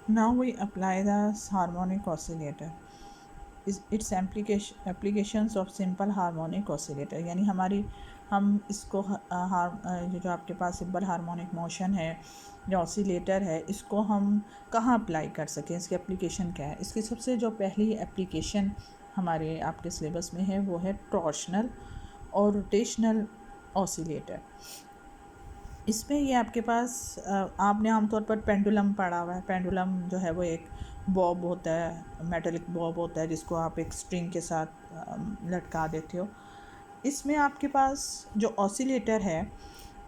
Now we apply the harmonic oscillator. Its applications of simple harmonic oscillator, यानी हम इसको जो आपके पास सिंपल हार्मोनिक मोशन है जो ऑसिलेटर है, इसको हम कहाँ अप्लाई कर सकें, इसकी एप्लीकेशन क्या है। इसकी सबसे जो पहली एप्लीकेशन हमारे आपके सिलेबस में है वो है टॉर्शनल और रोटेशनल ऑसिलेटर। इसमें ये आपके पास आपने आमतौर पर पेंडुलम पढ़ा हुआ है। पेंडुलम जो है वो एक बॉब होता है, मेटेलिक बॉब होता है, जिसको आप एक स्ट्रिंग के साथ लटका देते हो। इसमें आपके पास जो ऑसिलेटर है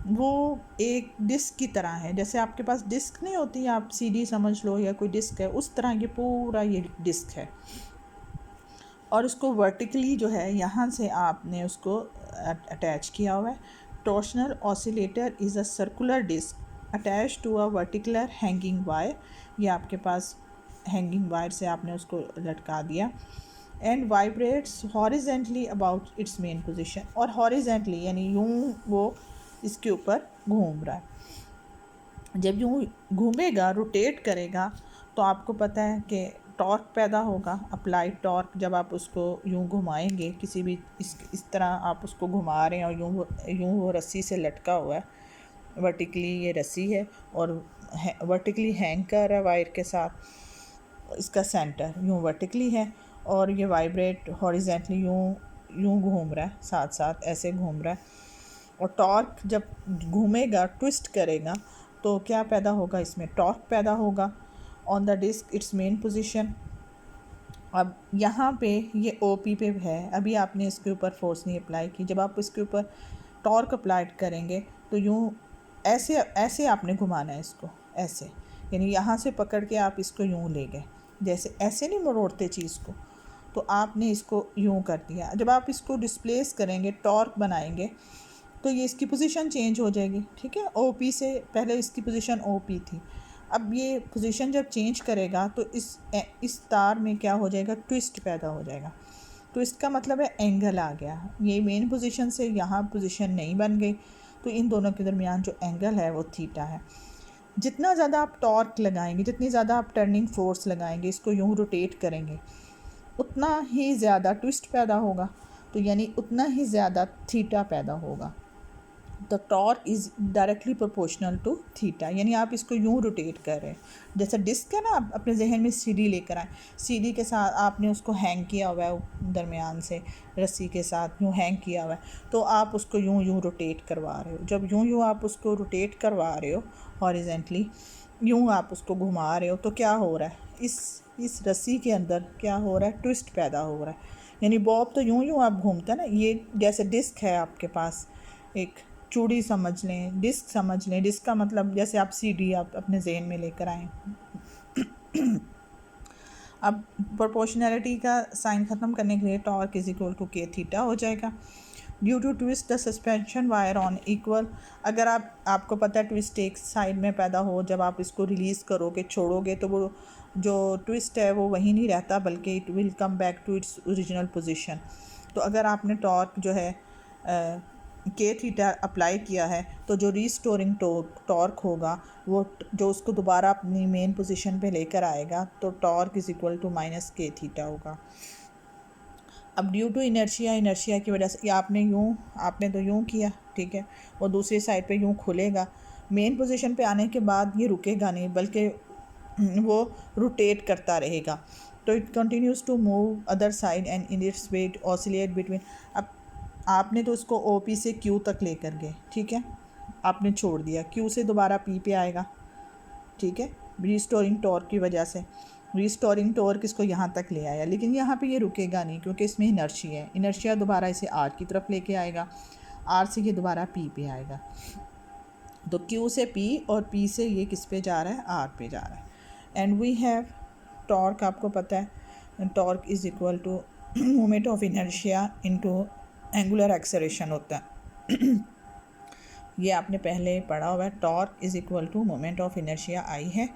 वो एक डिस्क की तरह है। जैसे आपके पास डिस्क नहीं होती, आप सीडी समझ लो या कोई डिस्क है, उस तरह ये पूरा ये डिस्क है। और उसको वर्टिकली जो है यहाँ से आपने उसको अटैच किया हुआ है। Torsional oscillator is a circular disc attach to a vertical hanging wire. ये आपके पास हैंगिंग वायर से आपने उसको लटका दिया। And vibrates horizontally about it's mean position, और हॉरिजेंटली यानी यूं वो इसके ऊपर घूम रहा है। जब यूं घूमेगा, रोटेट करेगा, तो आपको पता है कि टॉर्क पैदा होगा, अप्लाइड टॉर्क। जब आप उसको यूं घुमाएंगे, किसी भी इस तरह आप उसको घुमा रहे हैं और यूं वो रस्सी से लटका हुआ है, वर्टिकली ये रस्सी है और वर्टिकली हैंग कर रहा है वायर के साथ। इसका सेंटर यूं वर्टिकली है और ये वाइब्रेट हॉरिजेंटली यूं यूं घूम रहा है, साथ साथ ऐसे घूम रहा है। और टॉर्क जब घूमेगा, ट्विस्ट करेगा, तो क्या पैदा होगा, इसमें टॉर्क पैदा होगा on the disc its mean position. अब यहाँ पे ये ओपी पे है, अभी आपने इसके ऊपर फोर्स नहीं अप्लाई की। जब आप इसके ऊपर टॉर्क अप्लाई करेंगे तो यूँ ऐसे ऐसे आपने घुमाना है इसको, ऐसे, यानी यहाँ से पकड़ के आप इसको यूँ ले गए, जैसे ऐसे नहीं मरोड़ते चीज़ को, तो आपने इसको यूँ कर दिया। जब आप इसको डिस्प्लेस करेंगे, टॉर्क बनाएंगे, तो ये इसकी पोजीशन चेंज हो जाएगी। ठीक है, ओपी से पहले इसकी पोजीशन ओपी थी। अब ये पोजीशन जब चेंज करेगा तो इस तार में क्या हो जाएगा, ट्विस्ट पैदा हो जाएगा। ट्विस्ट का मतलब है एंगल आ गया, ये मेन पोजीशन से यहाँ पोजीशन नहीं बन गई, तो इन दोनों के दरमियान जो एंगल है वो थीटा है। जितना ज़्यादा आप टॉर्क लगाएंगे, जितनी ज़्यादा आप टर्निंग फोर्स लगाएंगे, इसको यूँ रोटेट करेंगे, उतना ही ज़्यादा ट्विस्ट पैदा होगा, तो यानी उतना ही ज़्यादा थीटा पैदा होगा। The torque is directly proportional to theta, यानी आप इसको यूँ रोटेट कर रहे हैं। जैसे डिस्क है ना, आप अपने जहन में सीढ़ी लेकर आए, सीढ़ी के साथ आपने उसको हैंग किया हुआ है, दरमियान से रस्सी के साथ यूँ हैंग किया हुआ है, तो आप उसको यूँ यूँ रोटेट करवा रहे हो। जब यूँ यूँ आप उसको रोटेट करवा रहे हो हॉरिजेंटली, यूँ आप उसको घुमा रहे हो, तो क्या हो रहा है, इस रस्सी के अंदर क्या हो रहा है, ट्विस्ट पैदा हो रहा है। यानी बॉब तो यूँ यूँ आप घूमते हैं ना, ये जैसे डिस्क है आपके पास, एक चूड़ी समझ लें, डिस्क समझ लें। डिस्क का मतलब जैसे आप सीडी आप अपने जहन में लेकर आएँ। अब प्रोपोर्शनैलिटी का साइन ख़त्म करने के लिए torque is equal to K theta हो जाएगा। Due to twist the suspension wire on equal, अगर आपको पता है ट्विस्ट एक साइड में पैदा हो, जब आप इसको रिलीज़ करोगे, छोड़ोगे, तो वो जो ट्विस्ट है वो वहीं नहीं रहता, बल्कि it will come back to its original position. तो अगर आपने टॉर्क जो है के थीटा अप्लाई किया है, तो जो रीस्टोरिंग टॉर्क होगा, वो जो उसको दोबारा अपनी मेन पोजीशन पे लेकर आएगा, तो torque is equal to minus के थीटा होगा। अब ड्यू टू इनर्शिया की वजह से आपने तो यूँ किया, ठीक है, वो दूसरी साइड पे यूँ खुलेगा, मेन पोजीशन पे आने के बाद ये रुकेगा नहीं, बल्कि वो रोटेट करता रहेगा। तो it continues to move other side and in its wait oscillate between. अब आपने तो उसको ओ पी से क्यू तक लेकर गए, ठीक है, आपने छोड़ दिया, क्यू से दोबारा पी पे आएगा, ठीक है, रीस्टोरिंग टॉर्क की वजह से रीस्टोरिंग टॉर्क इसको यहाँ तक ले आया, लेकिन यहाँ पे ये रुकेगा नहीं, क्योंकि इसमें इनर्शिया है। इनर्शिया दोबारा इसे आर की तरफ लेके आएगा, आर से ये दोबारा पी पे आएगा। तो क्यू से पी और पी से ये किस पे जा रहा है, आर पे जा रहा है। एंड वी हैव टॉर्क, आपको पता है torque is equal to moment of inertia into angular acceleration होता है। ये आपने पहले पढ़ा हुआ है, torque is equal to moment of inertia I है,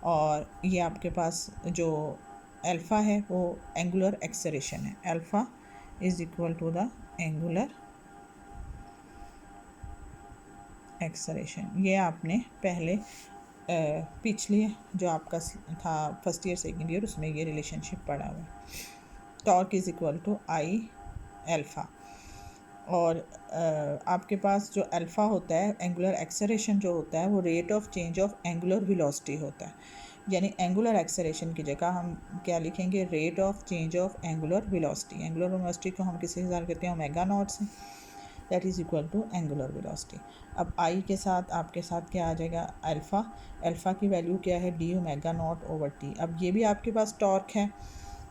और ये आपके पास जो अल्फ़ा है वो एंगुलर एक्सेलरेशन है। Alpha is equal to the angular acceleration, ये आपने पहले पिछले जो आपका था फर्स्ट ईयर सेकेंड ईयर उसमें ये रिलेशनशिप पड़ा हुआ है। Torque is equal to I alpha. और आपके पास जो अल्फ़ा होता है, एंगुलर एक्सेलरेशन जो होता है वो rate of change of angular velocity होता है। यानी एंगुलर एक्सेलरेशन की जगह हम क्या लिखेंगे, rate of change of angular velocity. Angular velocity को हम किससे इज़ार करते हैं, ओमेगा नॉट से, that is equal to angular velocity. अब आई के साथ आपके साथ क्या आ जाएगा, अल्फ़ा। अल्फ़ा की वैल्यू क्या है, D omega naught over T. अब ये भी आपके पास टॉर्क है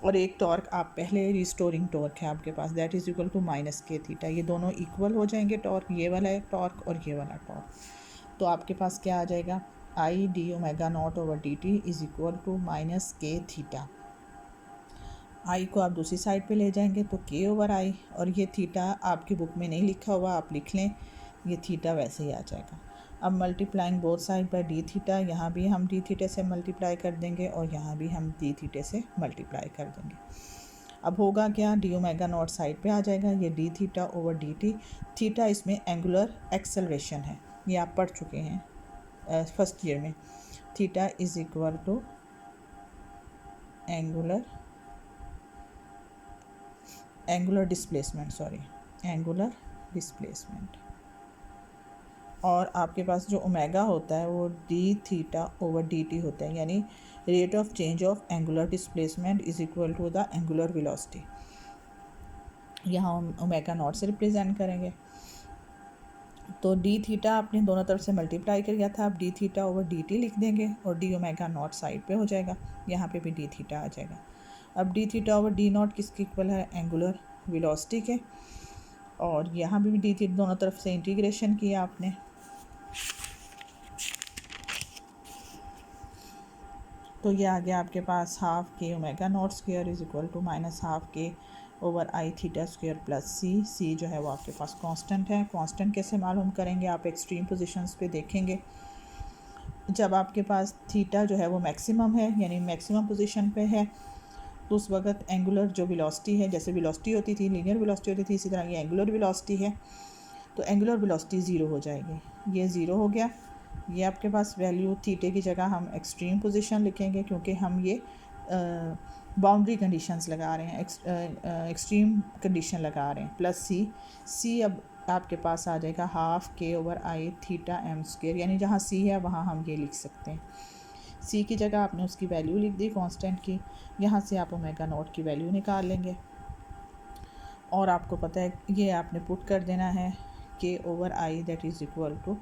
और एक टॉर्क आप पहले रिस्टोरिंग टॉर्क है आपके पास, that is equal to minus के थीटा। ये दोनों इक्वल हो जाएंगे टॉर्क, ये वाला है टॉर्क और ये वाला टॉर्क। तो आपके पास क्या आ जाएगा, I d omega naught over d t is equal to minus के थीटा। आई को आप दूसरी साइड पे ले जाएंगे तो के ओवर आई, और ये थीटा आपकी बुक में नहीं लिखा हुआ, आप लिख लें, ये थीटा वैसे ही आ जाएगा। अब multiplying both side by D theta, यहाँ भी हम डी थीटे से मल्टीप्लाई कर देंगे और यहाँ भी हम डी थीटे से मल्टीप्लाई कर देंगे। अब होगा क्या, डी ओमेगा नॉट साइड पे आ जाएगा, ये d theta over d t. Theta इसमें एंगुलर एक्सेलरेशन है, ये आप पढ़ चुके हैं फर्स्ट ईयर में। Theta is equal to angular displacement. और आपके पास जो ओमेगा होता है वो d theta over d t होता है, यानी rate of change of angular displacement is equal to the angular velocity. यहाँ हम ओमेगा नॉट से रिप्रेजेंट करेंगे। तो डी थीटा आपने दोनों तरफ से मल्टीप्लाई कर दिया था, अब D theta over d t लिख देंगे और डी ओमेगा नॉट साइड पे हो जाएगा, यहाँ पे भी डी थीटा आ जाएगा। अब D theta over D not किसके इक्वल है, एंगुलर वेलोसिटी के। और यहाँ भी डी थीटा दोनों तरफ से इंटीग्रेशन किया आपने, तो ये आ गया आपके पास half K omega naught square is equal to minus half के over I theta square plus C जो है वो आपके पास कांस्टेंट है। कांस्टेंट कैसे मालूम करेंगे, आप एक्सट्रीम पोजीशंस पे देखेंगे, जब आपके पास थीटा जो है वो मैक्सिमम है यानी मैक्सिमम पोजीशन पे है, तो उस वक्त एंगुलर जो वेलोसिटी है, जैसे वेलोसिटी होती थी लीनियर वेलोसिटी होती थी, इसी तरह ये एंगुलर वेलोसिटी है, तो एंगुलर वेलोसिटी ज़ीरो हो जाएगी। ये ज़ीरो हो गया, ये आपके पास वैल्यू थीटे की जगह हम एक्सट्रीम पोजीशन लिखेंगे, क्योंकि हम ये बाउंड्री कंडीशंस लगा रहे हैं, एक्सट्रीम कंडीशन लगा रहे हैं। प्लस सी अब आपके पास आ जाएगा हाफ के over I theta m square, यानी जहाँ सी है वहाँ हम ये लिख सकते हैं। सी की जगह आपने उसकी वैल्यू लिख दी कांस्टेंट की, यहाँ से आप ओमेगा नॉट की वैल्यू निकाल लेंगे और आपको पता है ये आपने पुट कर देना है k over I that is equal to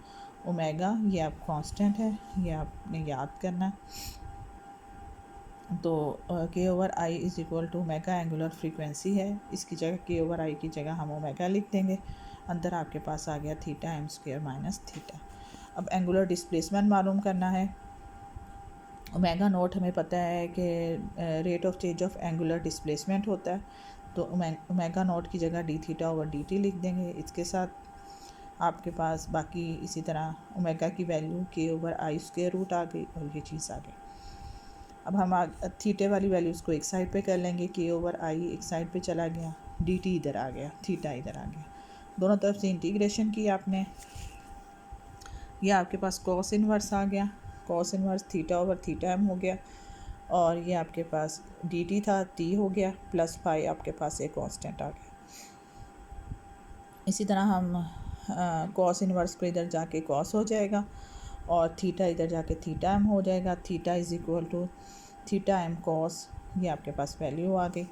omega, ये आप कांस्टेंट है, ये आपने याद करना। तो k over I is equal to omega angular frequency है, इसकी जगह के ओवर आई की जगह हम ओमेगा लिख देंगे। अंदर आपके पास आ गया theta m square minus theta. अब एंगुलर डिस्प्लेसमेंट मालूम करना है। ओमेगा नॉट हमें पता है कि rate of change of angular displacement होता है, तो ओमेगा नॉट की जगह d theta over d t लिख देंगे। इसके साथ आपके पास बाकी इसी तरह ओमेगा की वैल्यू के ओवर आई स्क्वायर रूट आ गई और ये चीज़ आ गई। अब हम थीटे वाली वैल्यूज़ को एक साइड पे कर लेंगे, के ओवर आई एक साइड पे चला गया, डी टी इधर आ गया, थीटा इधर आ गया, दोनों तरफ से इंटीग्रेशन की आपने, ये आपके पास कॉस इन्वर्स आ गया, cos inverse theta over theta m हो गया, और ये आपके पास डी टी था टी हो गया, प्लस फाई आपके पास एक कांस्टेंट आ गया। इसी तरह हम कॉस इन्वर्स को इधर जाके कॉस हो जाएगा और थीटा इधर जाके थीटा एम हो जाएगा। Theta is equal to theta m cos, ये आपके पास वैल्यू आ गई।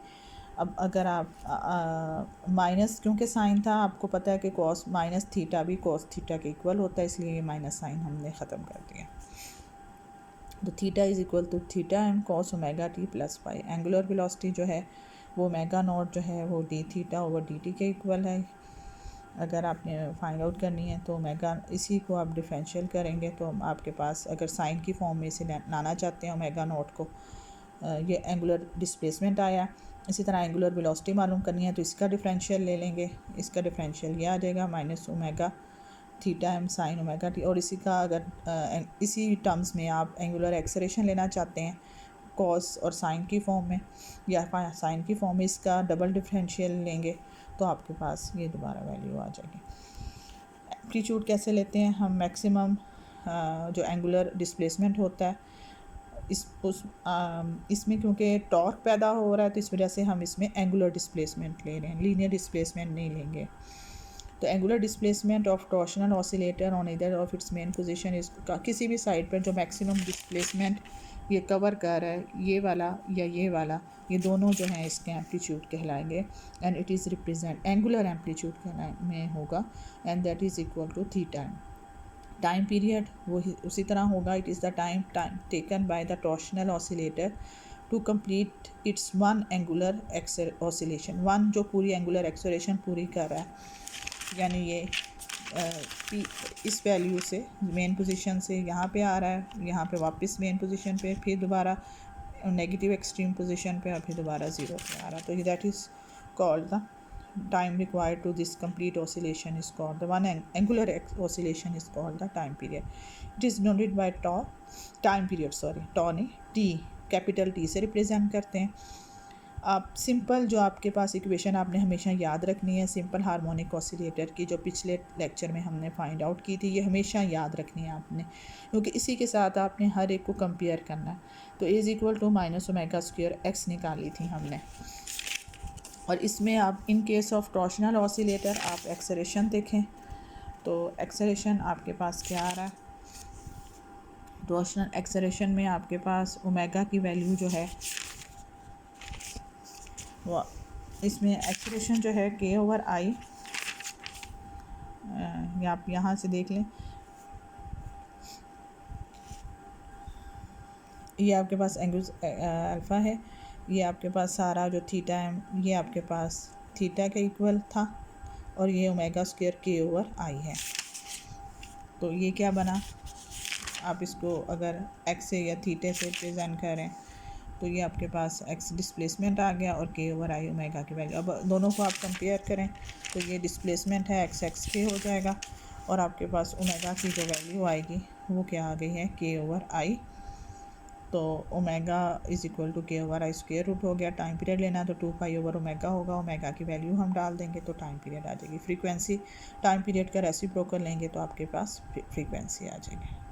अब अगर आप माइनस, क्योंकि साइन था आपको पता है कि कॉस माइनस थीटा भी कॉस थीटा के इक्वल होता है, इसलिए ये माइनस साइन हमने ख़त्म कर दिया। तो theta is equal to theta m cos omega t plus phi. Angular velocity जो है वो ओमेगा नॉट जो है वो d theta over d t के इक्वल है। अगर आपने फाइंड आउट करनी है तो ओमेगा, इसी को आप डिफरेंशियल करेंगे तो आपके पास, अगर साइन की फॉर्म में इसे लाना चाहते हैं ओमेगा नॉट को, ये एंगुलर डिस्प्लेसमेंट आया। इसी तरह एंगुलर वेलोसिटी मालूम करनी है तो इसका डिफरेंशियल ले लेंगे, इसका डिफरेंशियल ये आ जाएगा minus omega theta m sine omega t. और इसी का अगर इसी टर्म्स में आप एंगुलर एक्सेलरेशन लेना चाहते हैं कॉस और साइन की फॉर्म में, या साइन की फॉर्म में इसका डबल डिफरेंशियल लेंगे तो आपके पास ये दोबारा वैल्यू आ जाएगी। एम्पलीट्यूड कैसे लेते हैं हम, मैक्सिमम जो एंगुलर डिस्प्लेसमेंट होता है इसमें क्योंकि टॉर्क पैदा हो रहा है तो इस वजह से हम इसमें एंगुलर डिस्प्लेसमेंट ले रहे हैं, लीनियर डिस्प्लेसमेंट नहीं लेंगे। तो angular displacement of torsional oscillator on either of its mean position इस किसी भी साइड पर जो मैक्सिमम डिस्प्लेसमेंट ये कवर कर रहा है, ये वाला या ये वाला, ये दोनों जो हैं इसके एम्पलीट्यूड कहलाएंगे। And it is represent angular amplitude में होगा and that is equal to theta. Time period वो उसी तरह होगा, it is the time taken by the torsional oscillator to complete its one angular oscillation, one जो पूरी angular acceleration पूरी कर रहा है, यानी ये इस वैल्यू से मेन पोजीशन से यहाँ पे आ रहा है, यहाँ पे वापस मेन पोजीशन पे, फिर दोबारा नेगेटिव एक्सट्रीम पोजीशन पे और फिर दोबारा ज़ीरो पे आ रहा। तो that is called the time required to this complete oscillation is called the one angular oscillation is called the time period. It is denoted by tau, time period tau नहीं t, capital T से represent करते हैं। आप simple जो आपके पास equation आपने हमेशा याद रखनी है सिंपल हार्मोनिक ऑसिलेटर की, जो पिछले लेक्चर में हमने फाइंड आउट की थी, ये हमेशा याद रखनी है आपने, क्योंकि इसी के साथ आपने हर एक को कंपेयर करना है। तो is equal to minus omega square x निकाली थी हमने, और इसमें आप in case of torsional oscillator आप एक्सेलेरेशन देखें तो एक्सेलेरेशन आपके पास क्या आ रहा है, टॉर्शनल एक्सेलेरेशन में आपके पास ओमेगा की वैल्यू जो है वो, इसमें एक्सेलेरेशन जो है के ओवर आई, या आप यहाँ से देख लें, ये आपके पास एंगल अल्फ़ा है, ये आपके पास सारा जो थीटा है ये आपके पास थीटा के इक्वल था, और ये ओमेगा स्क्वायर के ओवर आई है। तो ये क्या बना, आप इसको अगर एक्स से या थीटे से रिप्रेजेंट करें तो ये आपके पास एक्स डिस्प्लेसमेंट आ गया और के ओवर आई ओमेगा की वैल्यू। अब दोनों को आप कंपेयर करें तो ये डिस्प्लेसमेंट है एक्स एक्स के हो जाएगा, और आपके पास ओमेगा की जो वैल्यू आएगी वो क्या आ गई है, के ओवर आई। तो ओमेगा इज़ इक्वल टू के ओवर आई स्क्वायर रूट हो गया। टाइम पीरियड लेना है तो 2 पाई ओवर ओमेगा होगा, ओमेगा की वैल्यू हम डाल देंगे तो टाइम पीरियड आ जाएगी। फ्रीक्वेंसी टाइम पीरियड का रेसिप्रोकल लेंगे तो आपके पास फ्रीक्वेंसी आ जाएगी।